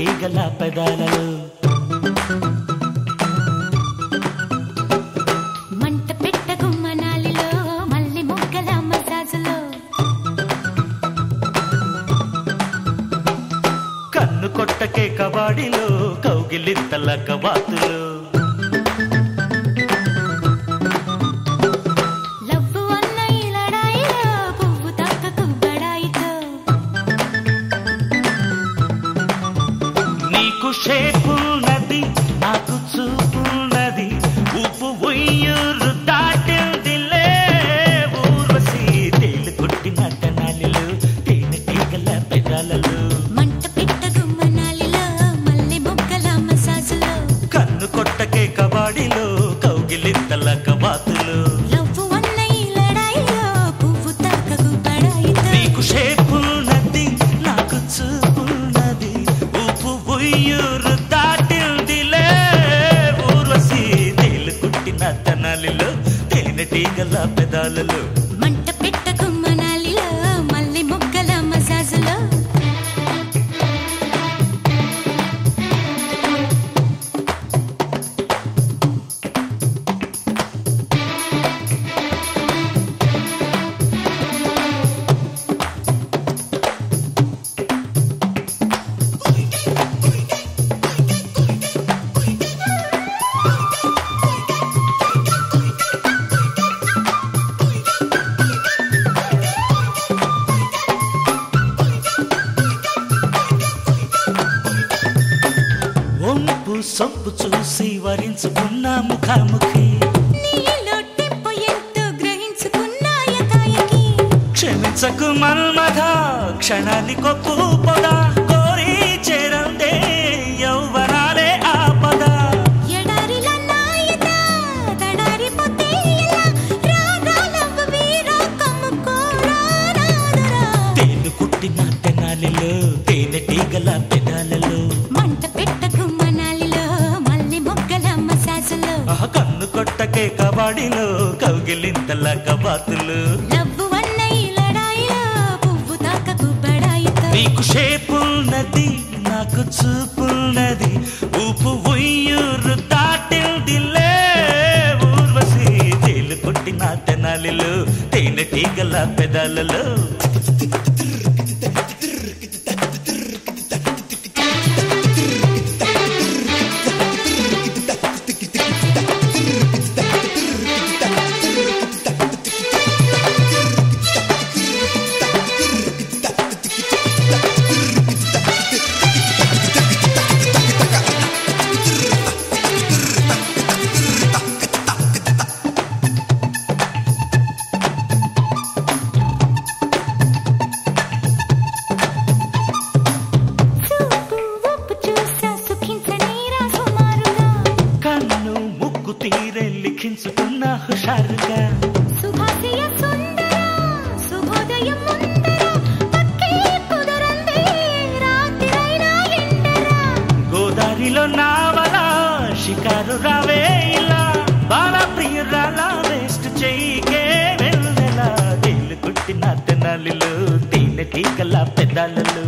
తేనెటీగల పెదాలలో మంట పెట్టకు మనాలిలో మల్లి మొగ్గల మసాజులో కన్ను కొట్టకే కబాడిలో కౌగిలింతల కవాతులు నీకు షేపున్నది నాకు చూపున్నది ఉప్పు ఉయ్యూరు దాటిందిలే ఊర్వశి తేలు కొట్టిన తెనాలిలో తేనెటీగల పెదాలలో మంట పెట్టకు మనాలిలో మల్లి మొగ్గల మసాజులో కన్ను కొట్టకే కబాడిలో కౌగిలింతల కవాతులు నీకు షేపున్నది నాకు చూపున్నది ఉప్పు ఉయ్యూరు దాటిందిలే ఊర్వశి తేలు కొట్టిన తెనాలిలో తేనెటీగల పెదాలలో మంట పెట్టకు మనాలిలో మల్లి మొగ్గల మసాజులో ఒంపు సొంపు చూసి వరించుకున్న ముఖాముఖి నీలో టెంపో ఎంతో గ్రహించుకున్నాయకాయకి క్షమించకు మన్మథ క్షణానికొప్పు పొద కోరి చేరందే యౌవనాలే ఆపద ఎడారిల నాయత తడారిపోతే ఇలా రాగాలవ్వ వీరా కమ్ముకోరా రాదురా తేలు కుట్టిన తెనాలిలో తేనెటీగల పెదాలలో మంట పెట్టకు మనాలిలో మల్లి మొగ్గల మసాజులో కన్ను కొట్టకే కబాడిలో కౌగిలింతల కబాతులు లవ్వు అన్నయ్య లడాయిలో పువ్వు తాకకు బడాయితో నీకు షేపున్నది నాకు చూపున్నది ఉప్పు ఉయ్యూరు దాటిందిలే ఊర్వశి తేలు కొట్టిన తెనాలిలో తేనెటీగల పెదాలలో చూపు ఒప్పు చూసా సుఖించని రాసుమారుగా కన్ను ముగ్గు తీరే లిఖించుకున్న హుషారుగా సుభాషియ సుందర శుభోదయం ముందర పక్కే కుదరంది రాత్రైనా ఎండరా గోదారిలో నావల షికారు రావే ఇలా బాల ప్రియురాల వేస్ట్ చెయ్యికే వెళ్ళలా తేలు కొట్టిన తెనాలిలో తేనెటీగల పెదాలలో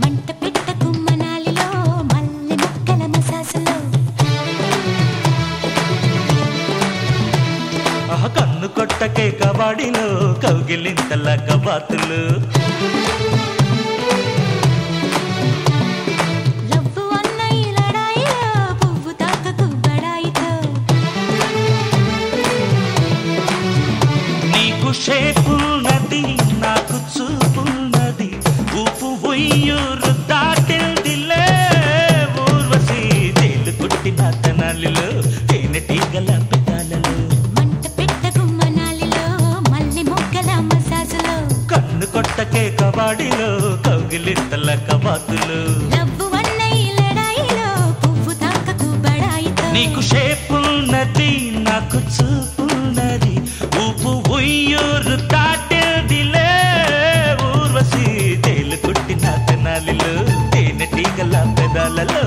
మంట పెట్టకు మనాలిలో మల్లి మొగ్గల మసాజులో కన్ను కొట్టకే కబాడిలో కౌగిలింతల కబాతులు లవ్వు అన్నయ్య లడాయిలో పువ్వు తాకకు బడాయితో నీకు షేపున్నది నాకు చూపున్నది ఉప్పు ఉయ్యూరు దాటిందిలే ఊర్వశి తేలు కొట్టిన తెనాలిలో తేనెటీగల పెదాలలో మంట పెట్టకు మనాలిలో మల్లి మొగ్గల మసాజులో కన్ను కొట్టకే కబాడిలో కౌగిలింతల కబాతులు లవ్వు అన్నయ్య లడాయిలో పువ్వు తాకకు బడాయితో నీకు షేపున్నది నాకు చూపున్నది ఉప్పు ఉయ్యూరు దాటిందిలే ఊర్వశి తేలు కొట్టిన తెనాలిలో తేనెటీగల పెదాలలో